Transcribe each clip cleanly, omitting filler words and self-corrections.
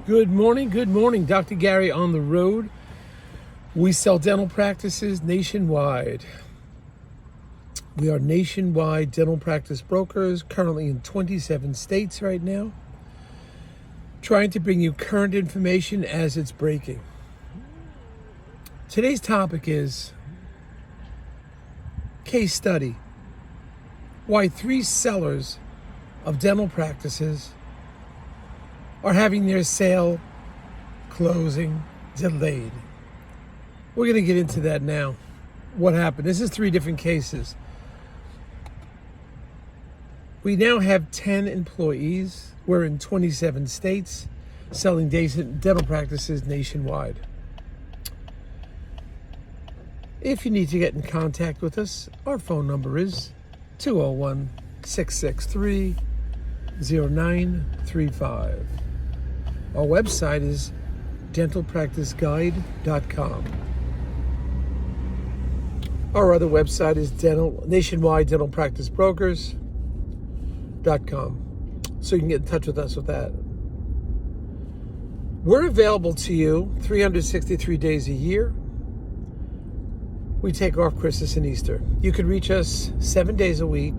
Good morning. Dr. Gary on the road. We sell dental practices nationwide. We are nationwide dental practice brokers, currently in 27 states right now, trying to bring you current information as it's breaking. Today's topic is case study. Why 3 sellers of dental practices are having their sale closing delayed. We're going to get into that now. What happened? This is 3 different cases. We now have 10 employees. We're in 27 states selling dental practices nationwide. If you need to get in contact with us, our phone number is 201-663-0935. Our website is dentalpracticeguide.com. Our other website is nationwide dental practice brokers.com. So you can get in touch with us with that. We're available to you 363 days a year. We take off Christmas and Easter. You can reach us 7 days a week,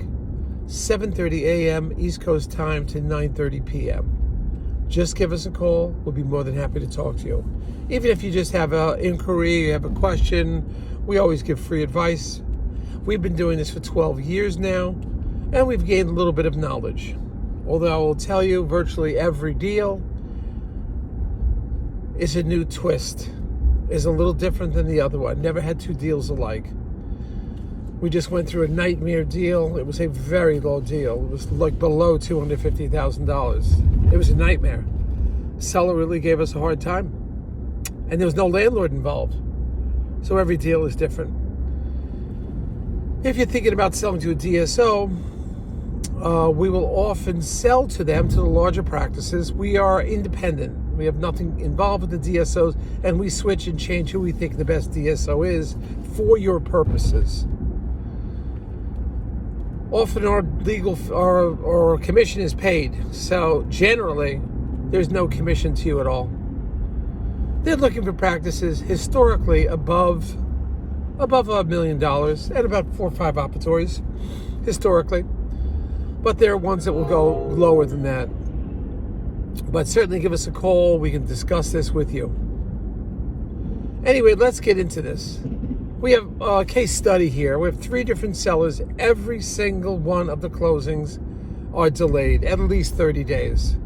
7:30 a.m. East Coast time to 9:30 p.m. Just give us a call. We'll be more than happy to talk to you. Even if you just have an inquiry, you have a question, we always give free advice. We've been doing this for 12 years now, and we've gained a little bit of knowledge. Although I will tell you, virtually every deal is a new twist, is a little different than the other one. Never had 2 deals alike. We just went through a nightmare deal. It was a very low deal. It was like below $250,000. It was a nightmare. Seller really gave us a hard time. And there was no landlord involved. So every deal is different. If you're thinking about selling to a DSO, we will often sell to them, to the larger practices. We are independent. We have nothing involved with the DSOs, and we switch and change who we think the best DSO is for your purposes. Often our commission is paid, so generally there's no commission to you at all. They're looking for practices historically above $1 million and about 4 or 5 operatories historically, but there are ones that will go lower than that. But certainly give us a call. We can discuss this with you. Anyway, let's get into this. We have a case study here. We have 3 different sellers. Every single one of the closings are delayed at least 30 days.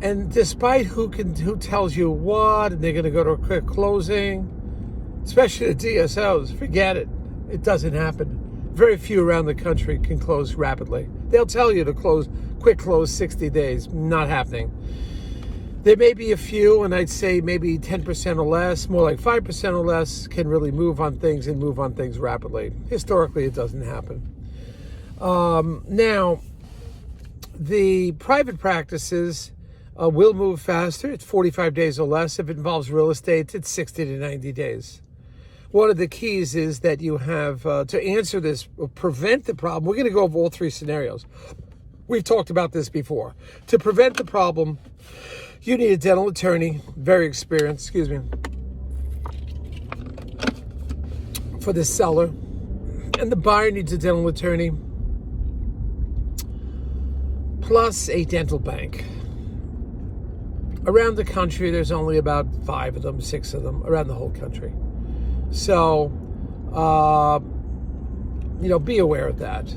And despite who tells you what, and they're going to go to a quick closing, especially the DSOs, forget it. It doesn't happen. Very few around the country can close rapidly. They'll tell you to quick close 60 days. Not happening. There may be a few, and I'd say maybe 10% or less, more like 5% or less, can really move on things and move on things rapidly. Historically, it doesn't happen. Now, the private practices will move faster. It's 45 days or less. If it involves real estate, it's 60 to 90 days. One of the keys is that you have, to answer this, prevent the problem. We're going to go over all 3 scenarios. We've talked about this before. To prevent the problem, you need a dental attorney, very experienced, for the seller. And the buyer needs a dental attorney, plus a dental bank. Around the country, there's only about 5 of them, 6 of them, around the whole country. So, be aware of that.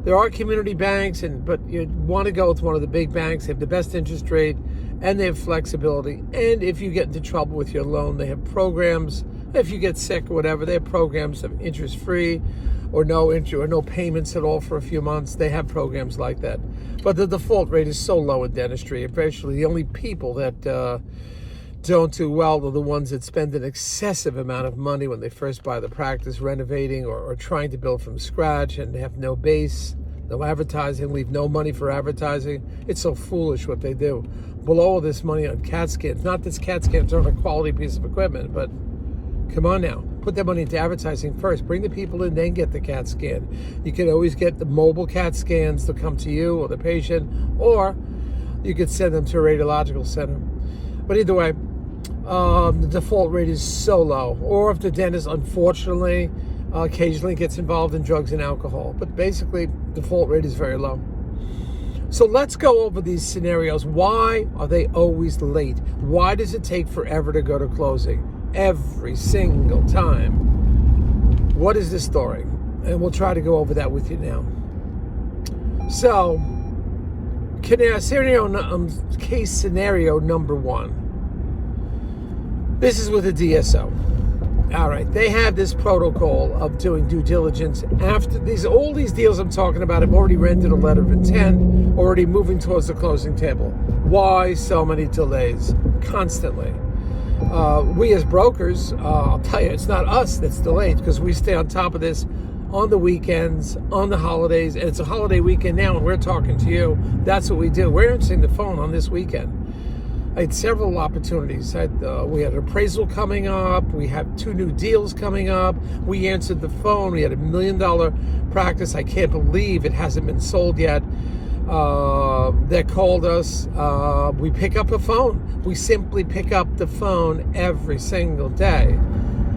There are community banks, but you want to go with one of the big banks. They have the best interest rate, and they have flexibility. And if you get into trouble with your loan, they have programs. If you get sick or whatever, they have programs of interest-free or no interest or no payments at all for a few months. They have programs like that. But the default rate is so low in dentistry. Eventually, the only people that don't do well are the ones that spend an excessive amount of money when they first buy the practice, renovating or trying to build from scratch, and they have no base, no advertising, leave no money for advertising. It's so foolish what they do. Blow all this money on CAT scans. Not that CAT scans aren't a quality piece of equipment, but come on now. Put that money into advertising first. Bring the people in, then get the CAT scan. You can always get the mobile CAT scans to come to you or the patient, or you could send them to a radiological center. But either way, the default rate is so low. Or if the dentist, unfortunately, occasionally gets involved in drugs and alcohol. But basically, default rate is very low. So let's go over these scenarios. Why are they always late? Why does it take forever to go to closing? Every single time. What is the story? And we'll try to go over that with you now. So, case scenario number one. This is with a DSO. All right, they have this protocol of doing due diligence after all these deals I'm talking about have already rendered a letter of intent, already moving towards the closing table. Why so many delays constantly? We as brokers, I'll tell you, it's not us that's delayed because we stay on top of this on the weekends, on the holidays, and it's a holiday weekend now and we're talking to you. That's what we do. We're answering the phone on this weekend. I had several opportunities. We had an appraisal coming up. We have 2 new deals coming up. We answered the phone. We had $1 million practice. I can't believe it hasn't been sold yet. They called us. We pick up the phone. We simply pick up the phone every single day.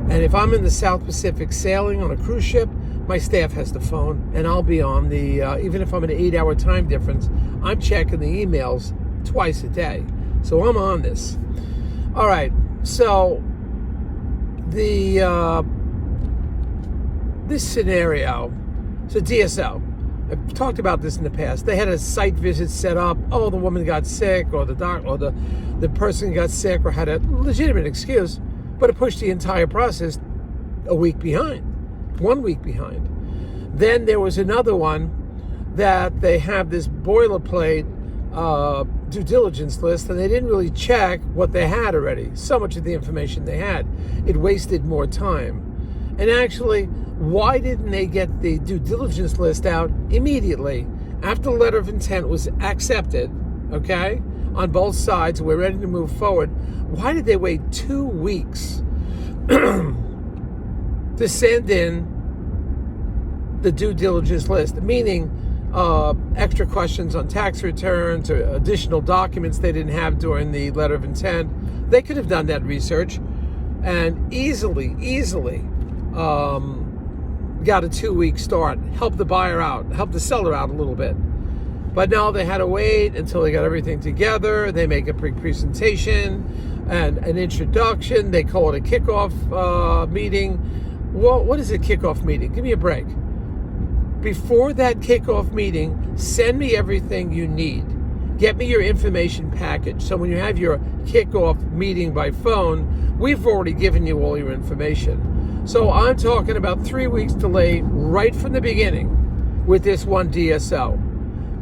And if I'm in the South Pacific sailing on a cruise ship, my staff has the phone, and I'll be on the, even if I'm in an 8-hour time difference, I'm checking the emails twice a day. So I'm on this. All right. So this scenario, so DSO, I've talked about this in the past. They had a site visit set up. Oh, the woman got sick, or the person got sick, or had a legitimate excuse, but it pushed the entire process a week behind, 1 week behind. Then there was another one that they have this boilerplate due diligence list, and they didn't really check what they had already. So much of the information they had, it wasted more time. And actually, why didn't they get the due diligence list out immediately after the letter of intent was accepted, okay, on both sides, we're ready to move forward? Why did they wait 2 weeks to send in the due diligence list, meaning extra questions on tax returns or additional documents they didn't have during the letter of intent? They could have done that research and easily got a 2-week start, help the buyer out, help the seller out a little bit. But no, they had to wait until they got everything together. They make a presentation and an introduction. They call it a kickoff meeting. Well, what is a kickoff meeting? Give me a break. Before that kickoff meeting, send me everything you need. Get me your information package. So when you have your kickoff meeting by phone, we've already given you all your information. So I'm talking about 3 weeks delay right from the beginning with this one DSO.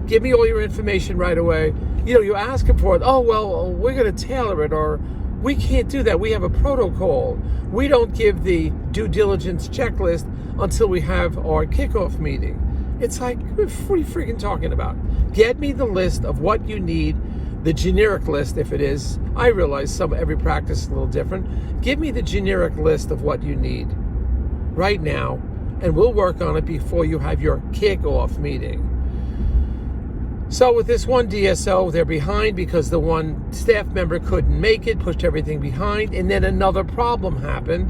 Give me all your information right away. You know, you ask them for it. Oh, well, we're going to tailor it, or we can't do that. We have a protocol. We don't give the due diligence checklist until we have our kickoff meeting. It's like, what are you freaking talking about? Get me the list of what you need, the generic list if it is. I realize every practice is a little different. Give me the generic list of what you need right now, and we'll work on it before you have your kickoff meeting. So with this one DSO, they're behind because the one staff member couldn't make it, pushed everything behind, and then another problem happened.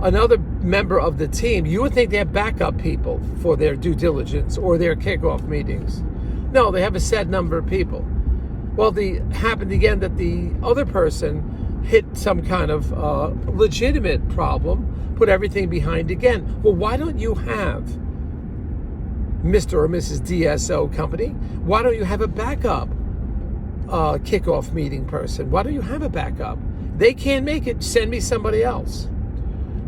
Another member of the team, you would think they have backup people for their due diligence or their kickoff meetings. No, they have a set number of people. Well, it happened again that the other person hit some kind of legitimate problem, put everything behind again. Well, why don't you have Mr. or Mrs. DSO company? Why don't you have a backup kickoff meeting person? Why don't you have a backup? They can't make it, send me somebody else.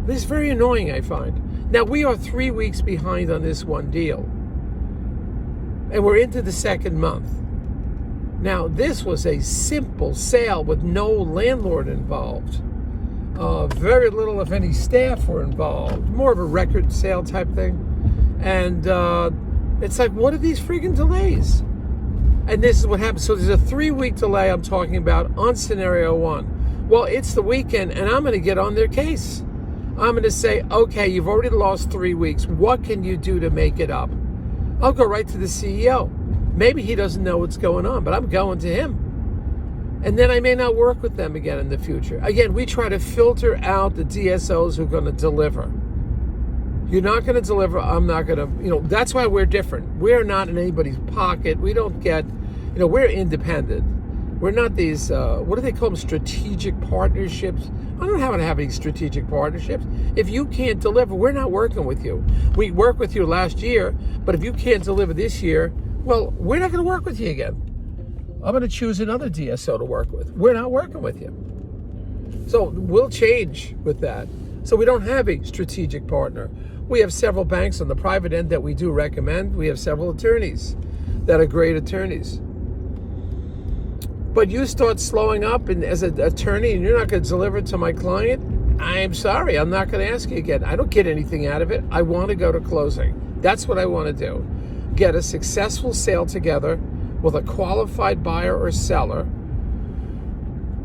This is very annoying, I find. Now, we are 3 weeks behind on this one deal, and we're into the second month. Now, this was a simple sale with no landlord involved. Very little, if any, staff were involved. More of a record sale type thing. And it's like, what are these freaking delays? And this is what happens. So there's a 3-week delay I'm talking about on scenario one. Well, it's the weekend, and I'm going to get on their case. I'm going to say, okay, you've already lost 3 weeks. What can you do to make it up? I'll go right to the CEO. Maybe he doesn't know what's going on, but I'm going to him. And then I may not work with them again in the future. Again, we try to filter out the DSOs who are going to deliver. You're not going to deliver, I'm not going to, that's why we're different. We're not in anybody's pocket. We don't get, we're independent. We're not these, what do they call them, strategic partnerships? I don't have to have any strategic partnerships. If you can't deliver, we're not working with you. We worked with you last year, but if you can't deliver this year, well, we're not going to work with you again. I'm going to choose another DSO to work with. We're not working with you. So we'll change with that. So we don't have a strategic partner. We have several banks on the private end that we do recommend. We have several attorneys that are great attorneys. But you start slowing up and as an attorney and you're not going to deliver to my client, I'm sorry, I'm not going to ask you again. I don't get anything out of it. I want to go to closing. That's what I want to do. Get a successful sale together with a qualified buyer or seller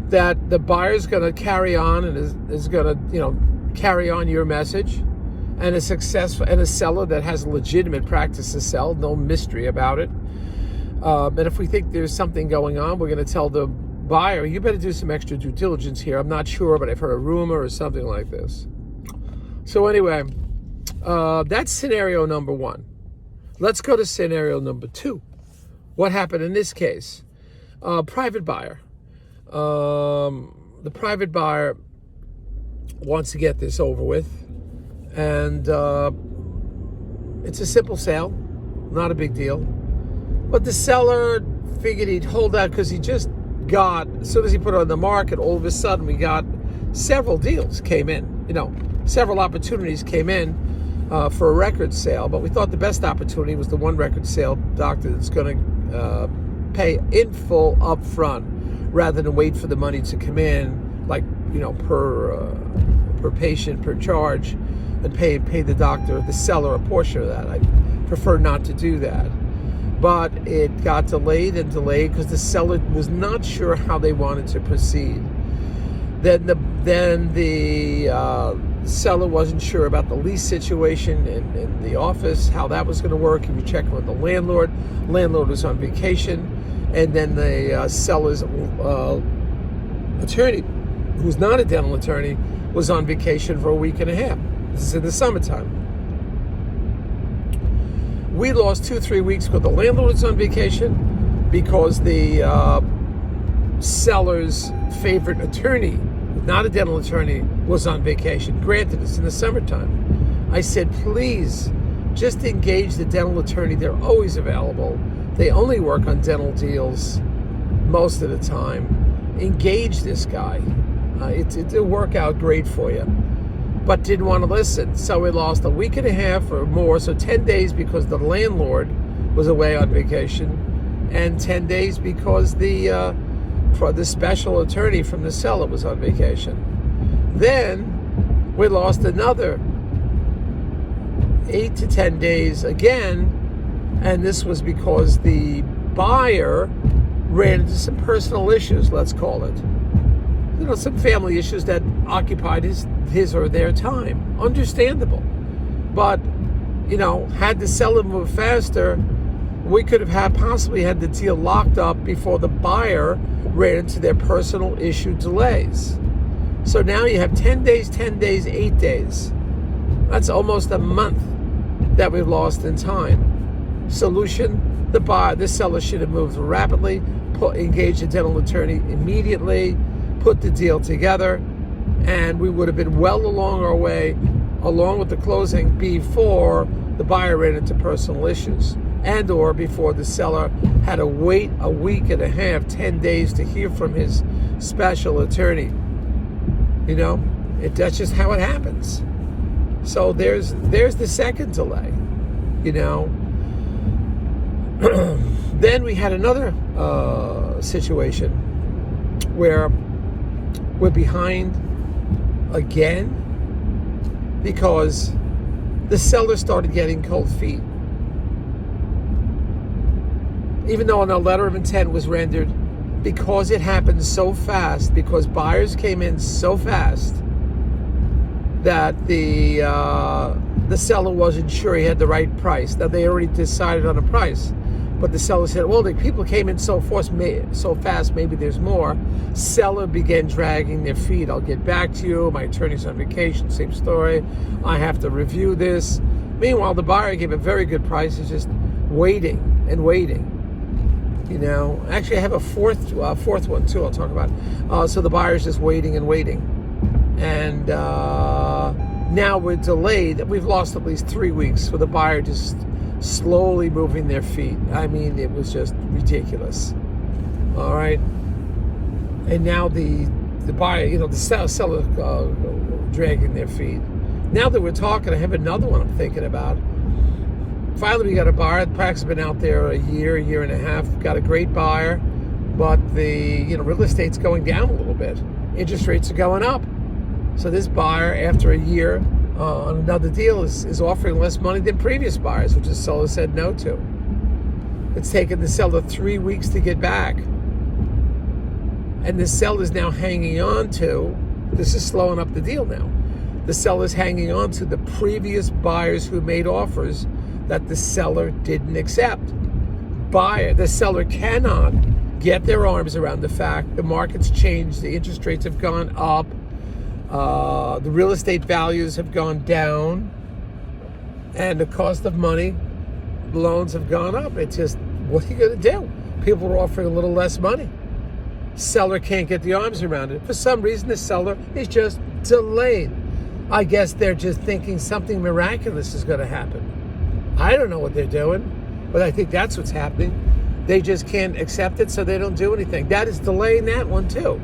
that the buyer's going to carry on and is going to, carry on your message, and a seller that has a legitimate practice to sell, no mystery about it. And if we think there's something going on, we're going to tell the buyer, you better do some extra due diligence here. I'm not sure, but I've heard a rumor or something like this. So anyway, that's scenario number one. Let's go to scenario number two. What happened in this case? Private buyer. The private buyer wants to get this over with, and it's a simple sale, not a big deal. But the seller figured he'd hold out because he just got, as soon as he put it on the market, all of a sudden we got several deals came in, several opportunities came in for a record sale, but we thought the best opportunity was the one record sale doctor that's going to pay in full up front rather than wait for the money to come in, like, per patient, per charge, and pay the doctor, the seller, a portion of that. I prefer not to do that. But it got delayed because the seller was not sure how they wanted to proceed. Then the seller wasn't sure about the lease situation in the office, how that was going to work. He was checking with the landlord. Landlord was on vacation. And then the seller's attorney, who's not a dental attorney, was on vacation for a week and a half. This is in the summertime. We lost 2-3 weeks because the landlord was on vacation, because the seller's favorite attorney, not a dental attorney, was on vacation. Granted, it's in the summertime. I said, please, just engage the dental attorney. They're always available. They only work on dental deals most of the time. Engage this guy. It'll work out great for you. But didn't want to listen. So we lost a week and a half or more, so 10 days because the landlord was away on vacation, and 10 days because the special attorney from the seller was on vacation. Then we lost another 8 to 10 days again, and this was because the buyer ran into some personal issues, let's call it. Some family issues that occupied his or their time. Understandable. But, had the seller moved faster, we could have possibly had the deal locked up before the buyer ran into their personal issue delays. So now you have 10 days, 8 days. That's almost a month that we've lost in time. Solution, the seller should have moved rapidly, engaged a dental attorney immediately, put the deal together, and we would have been well along our way, along with the closing, before the buyer ran into personal issues, and or before the seller had to wait a week and a half, 10 days to hear from his special attorney. That's just how it happens. So there's the second delay, Then we had another situation where we're behind again because the seller started getting cold feet. Even though a letter of intent was rendered, because it happened so fast, because buyers came in so fast that the seller wasn't sure he had the right price. Now, they already decided on a price, But the seller said, well, the people came in so fast, maybe there's more. Seller began dragging their feet. I'll get back to you. My attorney's on vacation, same story. I have to review this. Meanwhile, the buyer gave a very good price. He's just waiting and waiting. You know, actually, I have a fourth one too. I'll talk about. So the buyer's just waiting and waiting, and now we're delayed. We've lost at least 3 weeks for the buyer just slowly moving their feet. I mean, it was just ridiculous. All right, and now the buyer, you know, the seller dragging their feet. Now that we're talking, I have another one I'm thinking about. Finally, we got a buyer. The practice has been out there a year and a half. Got a great buyer, but the real estate's going down a little bit. Interest rates are going up. So this buyer, after a year on another deal, is offering less money than previous buyers, which the seller said no to. It's taken the seller 3 weeks to get back, and the seller's now hanging on to. This is slowing up the deal now. The seller's hanging on to the previous buyers who made offers that the seller didn't accept. The seller cannot get their arms around the fact the market's changed, the interest rates have gone up, the real estate values have gone down, and the cost of money, loans have gone up. It's just, what are you going to do? People are offering a little less money. Seller can't get the arms around it. For some reason, the seller is just delayed. I guess they're just thinking something miraculous is going to happen. I don't know what they're doing, but I think that's what's happening. They just can't accept it, so they don't do anything. That is delaying that one too.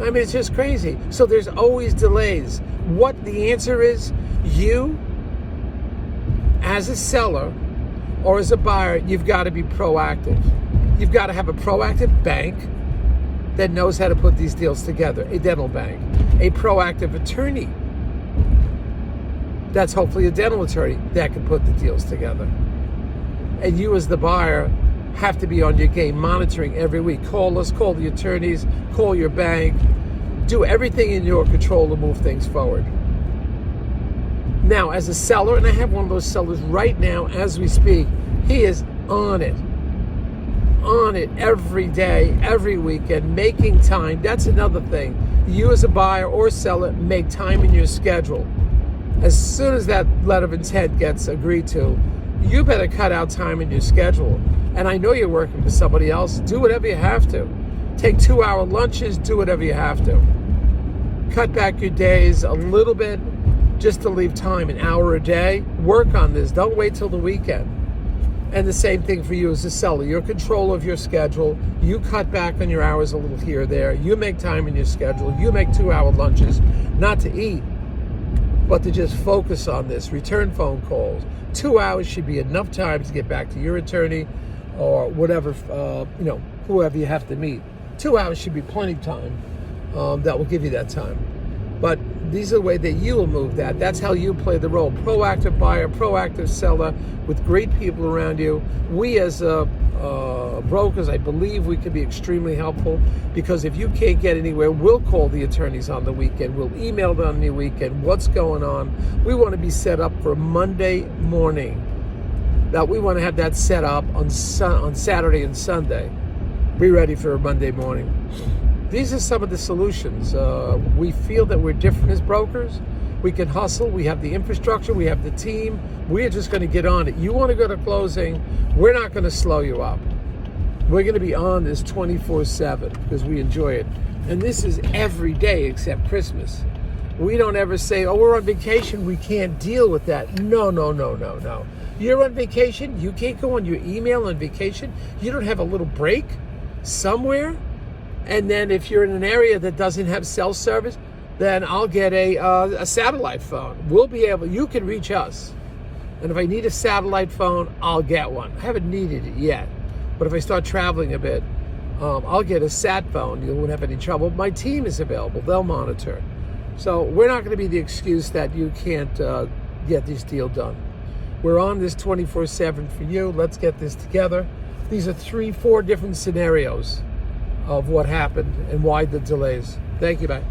I mean, it's just crazy. So there's always delays. What the answer is, you, as a seller or as a buyer, you've got to be proactive. You've got to have a proactive bank that knows how to put these deals together, a dental bank, a proactive attorney that's hopefully a dental attorney that can put the deals together. And you as the buyer have to be on your game, monitoring every week. Call us, call the attorneys, call your bank. Do everything in your control to move things forward. Now, as a seller, and I have one of those sellers right now as we speak, he is on it every day, every weekend, making time. That's another thing. You as a buyer or seller, make time in your schedule. As soon as that letter of intent gets agreed to, you better cut out time in your schedule. And I know you're working for somebody else. Do whatever you have to. Take 2-hour lunches. Do whatever you have to. Cut back your days a little bit just to leave time, an hour a day. Work on this. Don't wait till the weekend. And the same thing for you as a seller. You're in control of your schedule. You cut back on your hours a little here or there. You make time in your schedule. You make 2-hour lunches, not to eat, but to just focus on this. Return phone calls. 2 hours should be enough time to get back to your attorney or whatever, whoever you have to meet. 2 hours should be plenty of time. That will give you that time. But these are the way that you will move that. That's how you play the role. Proactive buyer, proactive seller with great people around you. We as brokers, I believe we can be extremely helpful, because if you can't get anywhere, we'll call the attorneys on the weekend. We'll email them on the weekend. What's going on? We want to be set up for Monday morning. That we want to have that set up on Saturday and Sunday. Be ready for a Monday morning. These are some of the solutions. We feel that we're different as brokers. We can hustle. We have the infrastructure. We have the team. We're just going to get on it. You want to go to closing, we're not going to slow you up. We're going to be on this 24/7 because we enjoy it. And this is every day except Christmas. We don't ever say, oh, we're on vacation, we can't deal with that. No. You're on vacation, you can't go on your email on vacation. You don't have a little break somewhere. And then if you're in an area that doesn't have cell service, then I'll get a satellite phone. We'll be able, you can reach us. And if I need a satellite phone, I'll get one. I haven't needed it yet. But if I start traveling a bit, I'll get a sat phone. You won't have any trouble. My team is available. They'll monitor. So we're not going to be the excuse that you can't get this deal done. We're on this 24/7 for you. Let's get this together. These are 3-4 different scenarios of what happened and why the delays. Thank you, bye.